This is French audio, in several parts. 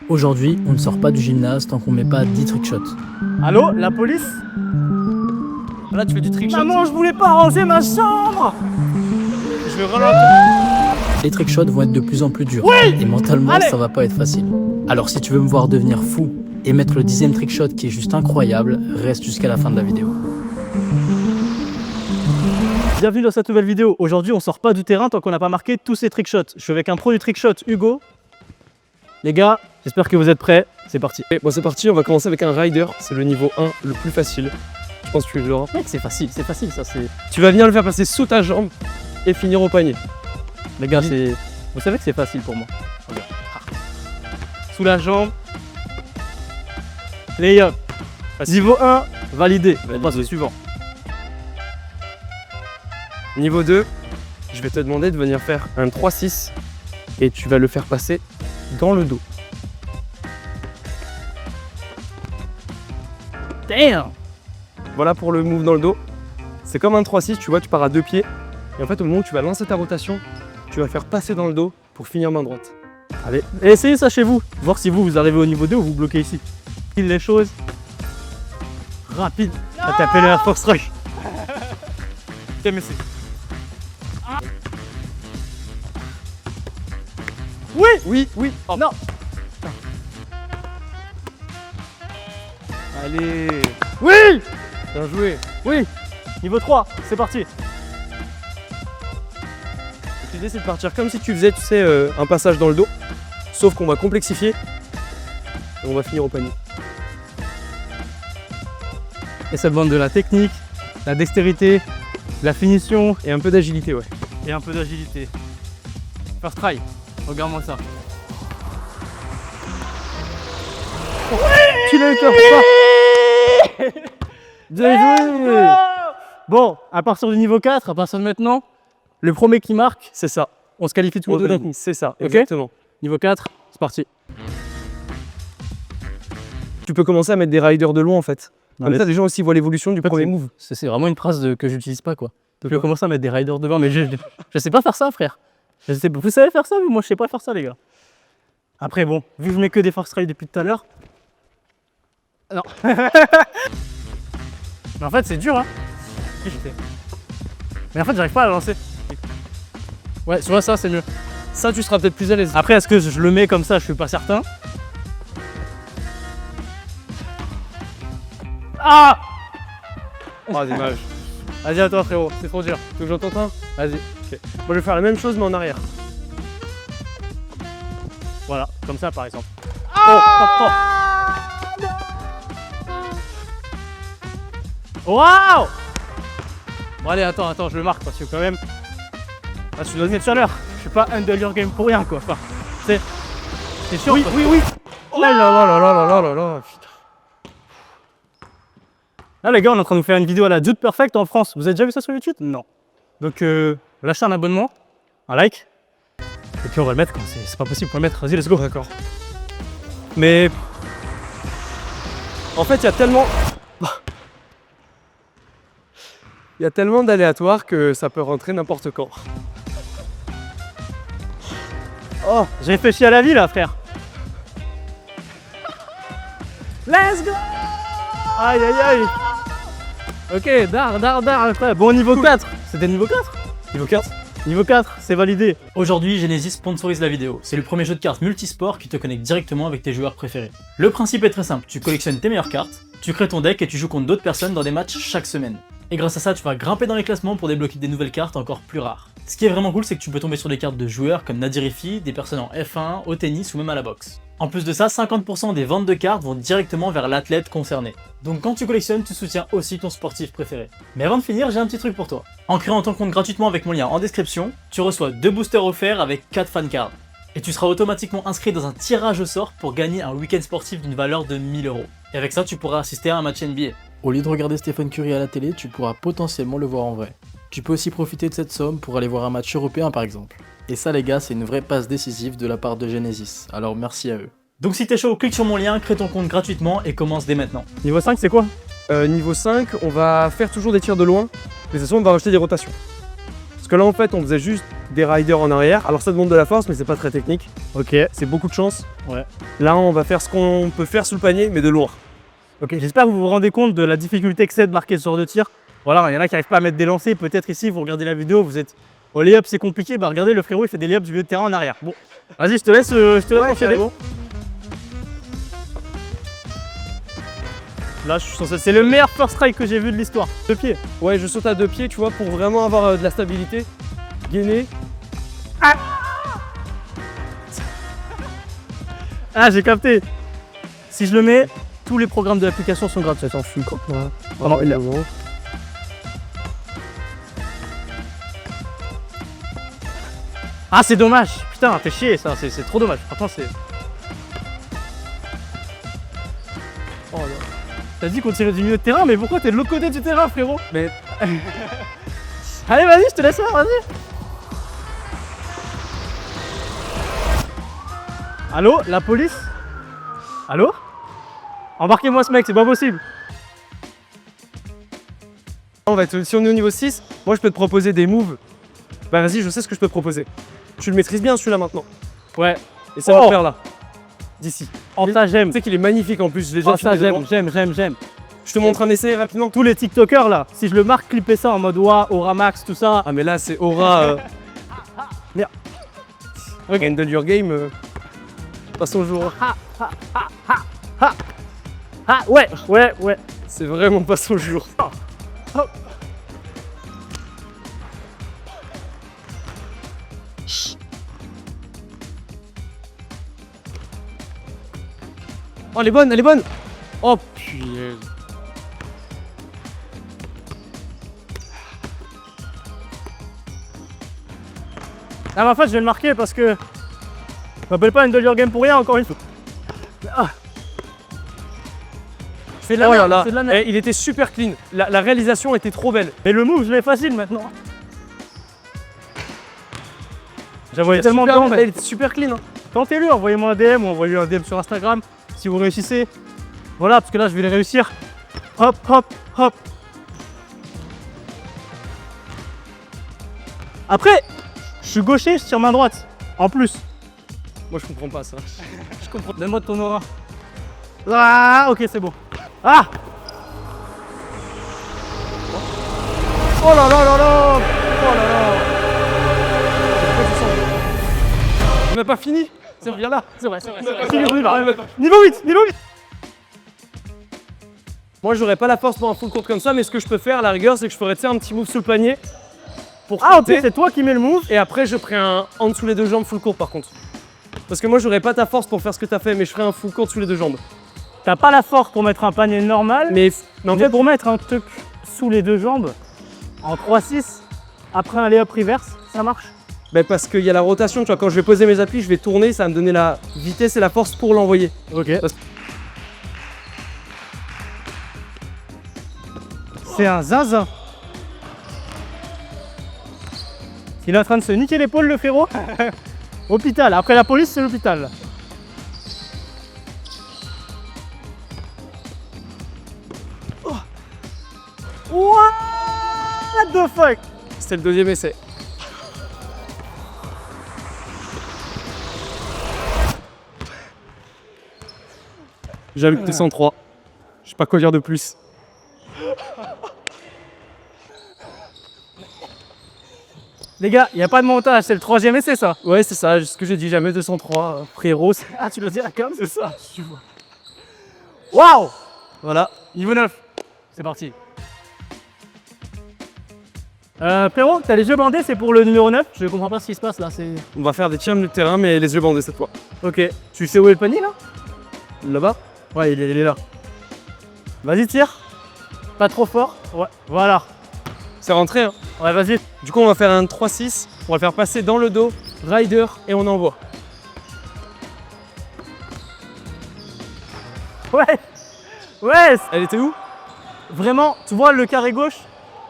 Aujourd'hui, on ne sort pas du gymnase tant qu'on met pas 10 trickshots. Allô, la police? Là, tu fais du trickshot. Maman, je voulais pas ranger ma chambre. Je vais ralentir. Les trickshots vont être de plus en plus durs. Oui. Et mentalement, Allez. ça va pas être facile. Alors si tu veux me voir devenir fou et mettre le 10e trickshot qui est juste incroyable, reste jusqu'à la fin de la vidéo. Bienvenue dans cette nouvelle vidéo. Aujourd'hui, on sort pas du terrain tant qu'on n'a pas marqué tous ces trickshots. Je suis avec un pro du trickshot, Hugo. Les gars, j'espère que vous êtes prêts. C'est parti. Bon, c'est parti, on va commencer avec un rider. C'est le niveau 1, le plus facile. Je pense que tu l'auras. Mec, c'est facile ça. C'est. Tu vas venir le faire passer sous ta jambe et finir au panier. Les gars, c'est. Vous savez que c'est facile pour moi. Regarde. Sous la jambe. Lay-up. Niveau 1, validé. On passe au suivant. Niveau 2, je vais te demander de venir faire un 3-6 et tu vas le faire passer dans le dos. Damn. Voilà pour le move dans le dos. C'est comme un 3-6, tu vois, tu pars à deux pieds. Et en fait, au moment où tu vas lancer ta rotation, tu vas faire passer dans le dos pour finir main droite. Allez, essayez ça chez vous. Voir si vous arrivez au niveau 2 ou vous bloquez ici. Pile les choses. Rapide. À taper le Air Force Rush. TMC. Oui. Oui. Oh. Non. Allez. Oui. Bien joué. Oui. Niveau 3, c'est parti. L'idée, c'est de partir comme si tu faisais, tu sais, un passage dans le dos. Sauf qu'on va complexifier et on va finir au panier. Et ça demande de la technique, la dextérité, la finition Et un peu d'agilité, ouais. et un peu d'agilité. First try. Regarde-moi ça. Tu l'as eu comme ça. Bien joué. Bon, à partir du niveau 4, à partir de maintenant, le premier qui marque, C'est ça. on se qualifie tous les deux d'un coup. C'est ça, Ok. exactement. Niveau 4, c'est parti. Tu peux commencer à mettre des riders de loin en fait. Non, Comme mais ça, les gens aussi voient l'évolution du en fait, premier c'est- move. C'est vraiment une phrase que j'utilise pas quoi. Je vais quoi commencer à mettre des riders devant, mais je sais pas faire ça, frère. Vous savez faire ça, mais moi je sais pas faire ça, les gars. Après, bon, vu que je mets que des force try depuis tout à l'heure. Non. Mais en fait, c'est dur, hein. Mais en fait, j'arrive pas à la lancer. Ouais, tu vois, ça, c'est mieux. Ça, tu seras peut-être plus à l'aise. Après, est-ce que je le mets comme ça? Je suis pas certain. Ah! Oh, dommage. Vas-y, à toi, frérot, c'est trop dur. Tu veux que j'en tente un? Vas-y. Moi, je vais faire la même chose, mais en arrière. Voilà, comme ça, par exemple. Waouh! Bon, allez, attends, je le marque parce que quand même. Ah, je suis donné tout à l'heure. Je suis pas under your game pour rien, quoi. Enfin, c'est sûr. Oui. Oh là là. Putain. Là, les gars, on est en train de nous faire une vidéo à la Dude Perfect en France. Vous avez déjà vu ça sur YouTube? Non. Donc, lâchez un abonnement, un like. Et puis, on va le mettre quand c'est pas possible pour le mettre. Vas-y, let's go. D'accord. Mais en fait, il y a tellement d'aléatoires que ça peut rentrer n'importe quand. Oh, j'ai réfléchi à la vie là, frère. Let's go! Aïe aïe aïe. Ok, dar, frère. Bon, niveau 4. C'était niveau 4? Niveau 4. Niveau 4, c'est validé. Aujourd'hui, Genesis sponsorise la vidéo. C'est le premier jeu de cartes multisport qui te connecte directement avec tes joueurs préférés. Le principe est très simple, tu collectionnes tes meilleures cartes, tu crées ton deck et tu joues contre d'autres personnes dans des matchs chaque semaine. Et grâce à ça, tu vas grimper dans les classements pour débloquer des nouvelles cartes encore plus rares. Ce qui est vraiment cool, c'est que tu peux tomber sur des cartes de joueurs comme Nadirifi, des personnes en F1, au tennis ou même à la boxe. En plus de ça, 50% des ventes de cartes vont directement vers l'athlète concerné. Donc quand tu collectionnes, tu soutiens aussi ton sportif préféré. Mais avant de finir, j'ai un petit truc pour toi. En créant ton compte gratuitement avec mon lien en description, tu reçois 2 boosters offerts avec 4 fan cards. Et tu seras automatiquement inscrit dans un tirage au sort pour gagner un week-end sportif d'une valeur de 1000 €. Et avec ça, tu pourras assister à un match NBA. Au lieu de regarder Stephen Curry à la télé, tu pourras potentiellement le voir en vrai. Tu peux aussi profiter de cette somme pour aller voir un match européen par exemple. Et ça les gars, c'est une vraie passe décisive de la part de Genesis, alors merci à eux. Donc si t'es chaud, clique sur mon lien, crée ton compte gratuitement et commence dès maintenant. Niveau 5, c'est quoi? Niveau 5, on va faire toujours des tirs de loin, mais de toute façon, on va rajouter des rotations. Parce que là, en fait, on faisait juste des riders en arrière. Alors ça demande de la force, mais c'est pas très technique. Ok. C'est beaucoup de chance. Ouais. Là, on va faire ce qu'on peut faire sous le panier, mais de lourd. Ok, j'espère que vous vous rendez compte de la difficulté que c'est de marquer ce genre de tir. Voilà, il y en a qui n'arrivent pas à mettre des lancers. Peut-être ici, vous regardez la vidéo, vous êtes au lay-up, c'est compliqué. Bah regardez, le frérot, il fait des lay-ups du milieu de terrain en arrière. Bon, vas-y, je te laisse enchaîner. bon. Là, c'est le meilleur first strike que j'ai vu de l'histoire. 2 pieds. Ouais, je saute à 2 pieds, tu vois, pour vraiment avoir de la stabilité. Gainer. Ah, j'ai capté. Si je le mets, tous les programmes de l'application sont gratuits. Attends, je suis con. Pendant une heure. Ah, c'est dommage. Putain, t'es chier, ça. C'est trop dommage. Franchement, c'est. Oh là. T'as dit qu'on tirait du milieu de terrain, mais pourquoi t'es de l'autre côté du terrain, frérot? Mais Allez, vas-y, je te laisse faire, vas-y. Allô, la police? Allô? Embarquez-moi ce mec, c'est pas possible. si on est au niveau 6, moi je peux te proposer des moves. Bah vas-y, je sais ce que je peux te proposer. Tu le maîtrises bien celui-là maintenant. Ouais. Et ça va le faire là. D'ici. Oh, ça j'aime. Tu sais qu'il est magnifique en plus. Je l'ai déjà Oh, ça filmé devant. j'aime. Je te montre un essai rapidement. Tous les TikTokers là, si je le marque, clipper ça en mode Wa, Aura Max, tout ça. Ah mais là c'est aura. Merde. Ok, handle your game. Pas son jour. Ah ouais. C'est vraiment pas son jour. Oh, elle est bonne. Oh putain. Ah mais en fait je vais le marquer parce que je m'appelle pas Handle Your Game pour rien encore une fois. Ah. Je fais de la merde, là. c'est de la merde. Eh, il était super clean. La réalisation était trop belle. Mais le move je l'ai facile maintenant. J'avoue il est tellement Super bien. belle, il était super clean. Hein. Tentez-le, envoyez-moi un DM ou envoyez-lui un DM sur Instagram si vous réussissez. Voilà, parce que là je vais les réussir. Hop. Après, je suis gaucher, je tire main droite. En plus. Moi je comprends pas ça. Je comprends. Donne-moi de ton aura. Ah, ok, c'est bon. Ah! Oh là là là là! Oh là là! On n'a pas fini. C'est vrai, viens là. C'est vrai. Niveau 8. Moi j'aurais pas la force pour un full court comme ça, mais ce que je peux faire à la rigueur, c'est que je ferais un petit move sous le panier. Pour Ah ok, sauter. c'est toi qui mets le move. Et après je ferai un en dessous les deux jambes full court par contre. Parce que moi j'aurais pas ta force pour faire ce que t'as fait, mais je ferai un full court sous les deux jambes. T'as pas la force pour mettre un panier normal, Mais en mais fait, pour mettre un truc sous les deux jambes, en 3-6, après un layup reverse, ça marche. bah, parce qu'il y a la rotation, tu vois, quand je vais poser mes appuis, je vais tourner, ça va me donner la vitesse et la force pour l'envoyer. Ok. Parce- C'est un zinzin. Il est en train de se niquer l'épaule, le frérot. Hôpital. Après la police, c'est l'hôpital. What the fuck? C'était le deuxième essai. J'avoue que t'es 103. Je sais pas quoi dire de plus. Les gars, il n'y a pas de montage, c'est le troisième essai ça. Ouais, c'est ça, ce que j'ai dit, jamais 203, frérot. Ah, tu le dis à comme C'est ça. Waouh! Voilà. Niveau 9. C'est parti. Frérot, t'as les yeux bandés, c'est pour le numéro 9. Je comprends pas ce qui se passe là. C'est. On va faire des tirs de terrain, mais les yeux bandés cette fois. Ok. Tu sais où est le panier là? Là-bas? Ouais, il est là. Vas-y, tire. Pas trop fort. Ouais, voilà. C'est rentré, hein. Ouais, vas-y. Du coup, on va faire un 3-6. On va le faire passer dans le dos, rider, et on envoie. Ouais. Ouais. Elle était où? Vraiment, tu vois le carré gauche,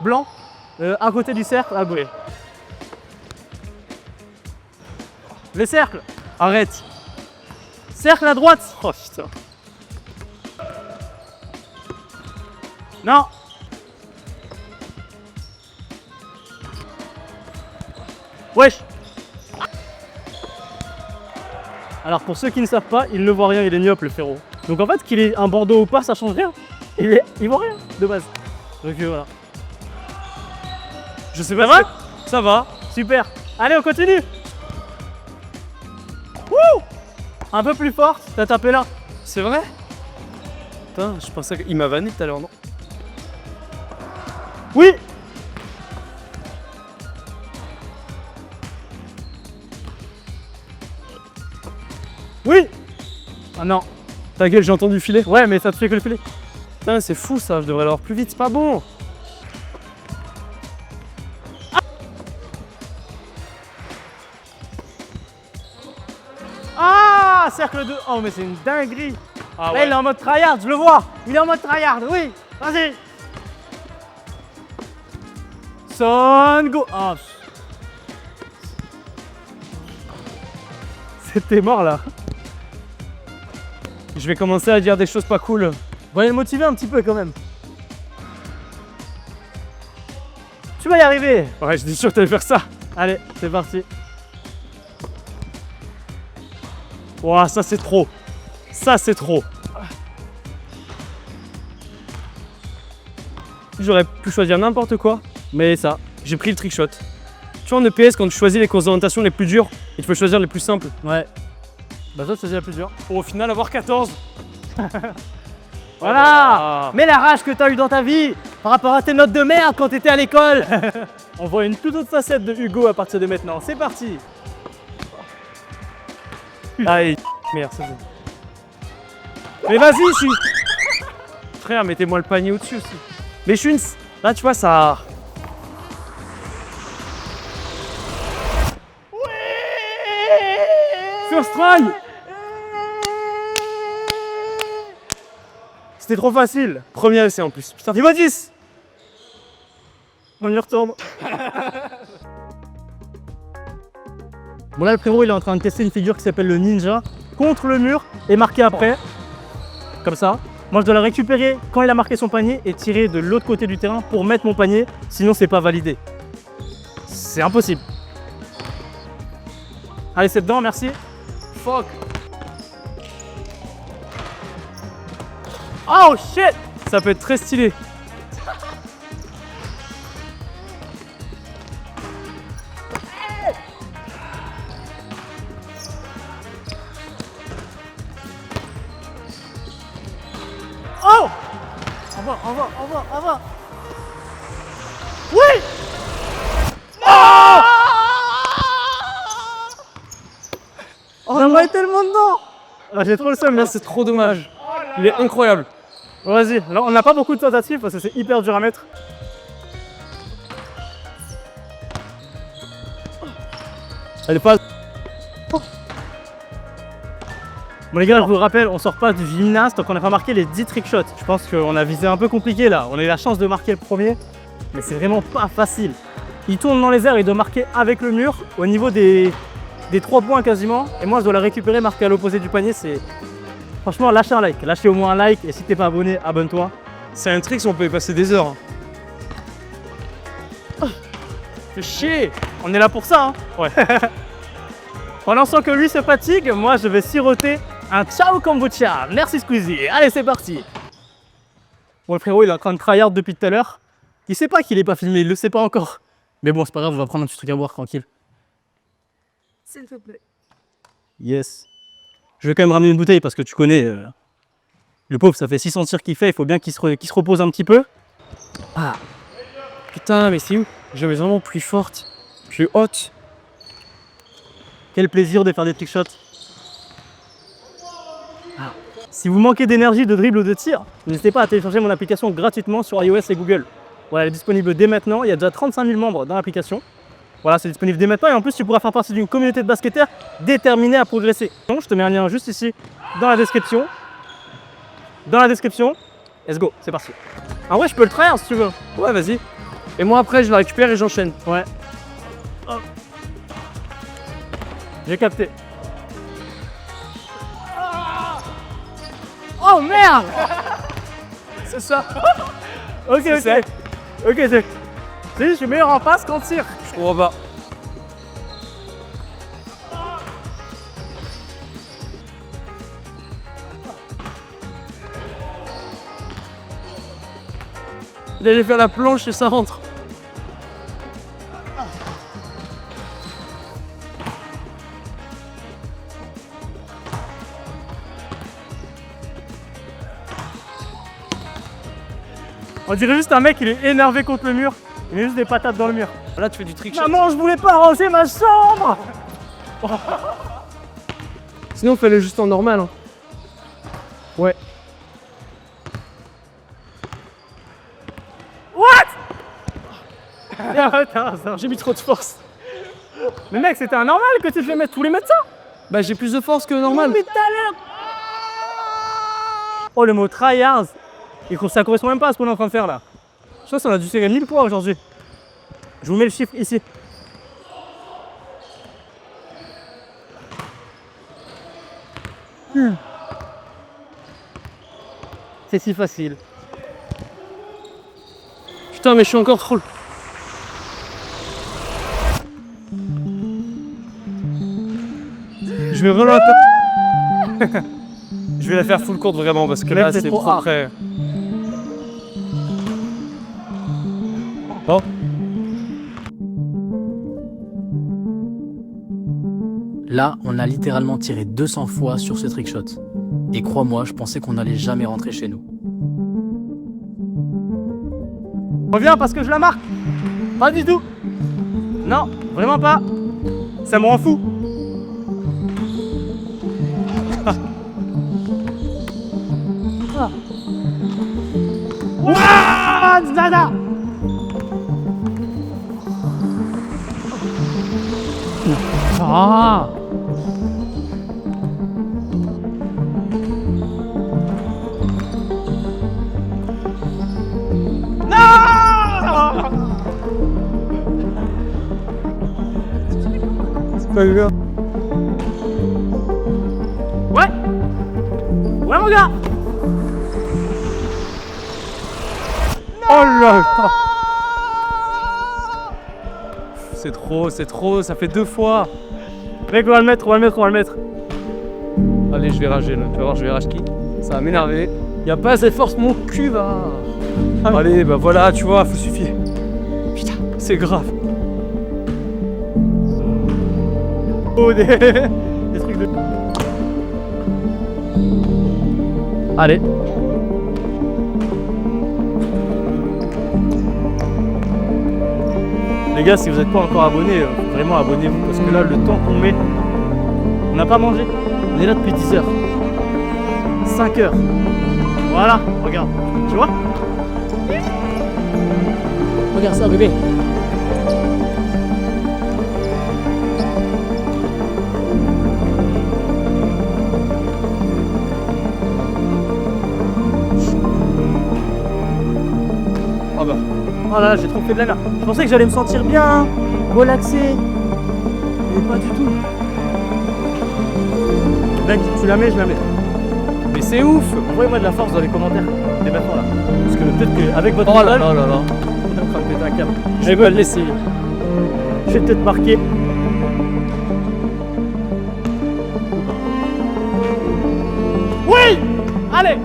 blanc, à côté du cercle, à gauche. Le cercle. Arrête. Cercle à droite. Oh putain. Non. Wesh. Alors pour ceux qui ne savent pas, il ne voit rien, il est myope le frérot. Donc en fait qu'il ait un bandeau ou pas, ça change rien. Il voit rien de base. Donc voilà. Je sais pas. Ça va. Super. Allez, on continue. Wouh. Un peu plus fort, t'as tapé là. C'est vrai? Putain, je pensais qu'il m'a vanné tout à l'heure, non? Oui. Oui. Ah non. Ta gueule, j'ai entendu filer. Ouais, mais ça te fait que le filet. Putain, c'est fou ça, je devrais l'avoir plus vite, c'est pas bon. Ah, cercle 2. Oh, mais c'est une dinguerie. Ah Là, il est en mode tryhard, je le vois. Il est en mode tryhard, oui. Vas-y. Son go. Ah. C'était mort là. Je vais commencer à dire des choses pas cool. Bon, allez le motiver un petit peu quand même. Tu vas y arriver. Ouais, j'étais sûr que t'allais faire ça. Allez, c'est parti. Ouah, ça c'est trop. Ça c'est trop. J'aurais pu choisir n'importe quoi, mais ça, j'ai pris le trick shot. Tu vois en EPS, quand tu choisis les orientations les plus dures, il faut choisir les plus simples. Ouais. Bah toi, c'est la plus dure. Pour au final avoir 14. Voilà. Mais la rage que t'as eu dans ta vie par rapport à tes notes de merde quand t'étais à l'école. On voit une toute autre facette de Hugo à partir de maintenant. C'est parti. Allez, merde, c'est bon. Mais vas-y, je suis... Frère, mettez-moi le panier au-dessus aussi. Mais je suis une... Là, tu vois, ça... First try. C'était trop facile. Premier essai en plus. Putain, Niveau 10. On y retourne. Bon là le frérot il est en train de tester une figure qui s'appelle le ninja contre le mur et marquer après. Comme ça. Moi je dois la récupérer quand il a marqué son panier et tirer de l'autre côté du terrain pour mettre mon panier, sinon c'est pas validé. C'est impossible. Allez c'est dedans, merci. fuck. Oh shit. Ça peut être très stylé. Oh. Au revoir. Oui. Oh, on va tellement dedans. Ah, j'ai trop le seum, Là, merci. c'est trop dommage. Il est incroyable. Vas-y, là on n'a pas beaucoup de tentatives parce que c'est hyper dur à mettre. Elle est pas... Bon les gars, je vous rappelle, on sort pas du gymnase tant qu'on n'a pas marqué les 10 trick shots. Je pense qu'on a visé un peu compliqué là. On a eu la chance de marquer le premier, mais c'est vraiment pas facile. Il tourne dans les airs, il doit marquer avec le mur au niveau des 3 points quasiment. Et moi je dois la récupérer, marquer à l'opposé du panier. C'est... Franchement, lâchez un like. Lâchez au moins un like et si t'es pas abonné, abonne-toi. C'est un trick, on peut y passer des heures. Fais chier. On est là pour ça, hein. Ouais. Pendant que lui se fatigue, moi je vais siroter un ciao kombucha. Merci Squeezie. Allez, c'est parti. Bon, le frérot, il est en train de tryhard depuis tout à l'heure. Il sait pas qu'il est pas filmé, il le sait pas encore. Mais bon, c'est pas grave, on va prendre un petit truc à boire tranquille. S'il te plaît. Yes. Je vais quand même ramener une bouteille parce que tu connais. Le pauvre, ça fait 600 tirs qu'il fait, il faut bien qu'il se repose un petit peu. Ah. Putain, mais c'est où? J'avais vraiment plus forte, plus haute. Quel plaisir de faire des trick shots. Ah. Si vous manquez d'énergie, de dribble ou de tir, n'hésitez pas à télécharger mon application gratuitement sur iOS et Google. Voilà, elle est disponible dès maintenant. Il y a déjà 35 000 membres dans l'application. Voilà, c'est disponible dès maintenant et en plus tu pourras faire partie d'une communauté de basketteurs déterminés à progresser. Donc je te mets un lien juste ici dans la description. Let's go, c'est parti. En vrai, je peux le traire si tu veux. Ouais, vas-y. Et moi après, je la récupère et j'enchaîne. Ouais. Oh. J'ai capté. Oh merde. C'est ça. Ok, C'est ok. ça. Ok, c'est. Tu sais, je suis meilleur en passe qu'en tir. Je comprends pas. D'aller faire la planche et ça rentre. On dirait juste un mec, il est énervé contre le mur. Il met juste des patates dans le mur. Là, tu fais du trick shot. Maman, je voulais pas ranger ma chambre. Sinon, fais-le juste en normal. Hein. Ouais. J'ai mis trop de force. Mais mec, c'était un normal que tu te fais mettre tous les mettre ça. Bah, j'ai plus de force que normal. Mais tout à l'heure. Oh, le mot tryhard. Ça correspond même pas à ce qu'on est en train de faire là. Je pense qu'on a dû se gagner 1000 points aujourd'hui. Je vous mets le chiffre ici. C'est si facile. Putain, mais je suis encore trop. Je vais relancer. Je vais la faire full courte vraiment parce que là c'est trop près. Bon. Là, on a littéralement tiré 200 fois sur ce trickshot. Et crois-moi, je pensais qu'on n'allait jamais rentrer chez nous. Reviens parce que je la marque. Pas du tout. Non, vraiment pas. Ça me rend fou. Ouah, Zada. Ah. Pas grave. Ouais. Ouais mon gars. Oh là là. C'est trop, ça fait 2 fois. Mec, on va le mettre. Allez, je vais rager là. Tu vas voir, je vais rage qui. Ça va m'énerver. Y a pas assez de force, mon cul va. Allez, bah voilà, tu vois, faut suffire. Putain, c'est grave. Oh, des trucs de... Allez. Les gars, si vous n'êtes pas encore abonnés, vraiment abonnez-vous parce que là, le temps qu'on met, on n'a pas mangé. On est là depuis 10 heures. 5 heures. Voilà, regarde. Tu vois? Regarde ça, bébé. Oh bah. Oh là là, j'ai trop fait de la merde. Je pensais que j'allais me sentir bien, relaxé. Mais pas du tout. Mec, tu la mets, je la mets. Mais c'est ouf. Envoyez-moi de la force dans les commentaires. Dès maintenant là. Parce que peut-être qu'avec votre Oh là visage, là là là. on est en train de péter un câble. Je vais le laisser. Je vais peut-être marquer. Oui! Allez!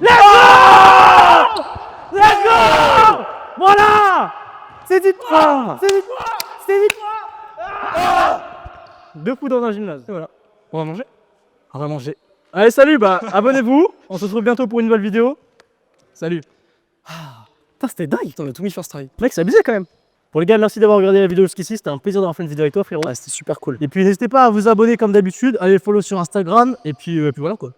Let's go! Let's go! Voilà! C'est dit! C'est dit! C'est dit! Deux coups dans un gymnase. Et voilà. On va manger? On va manger. Allez, salut! Bah, abonnez-vous. On se retrouve bientôt pour une nouvelle vidéo. Salut! Putain, c'était dingue! On a tout mis first try. Mec, c'est abusé quand même. Pour les gars, merci d'avoir regardé la vidéo jusqu'ici. C'était un plaisir d'avoir fait une vidéo avec toi, frérot. Ouais, c'était super cool. Et puis n'hésitez pas à vous abonner comme d'habitude, allez follow sur Instagram et puis voilà quoi.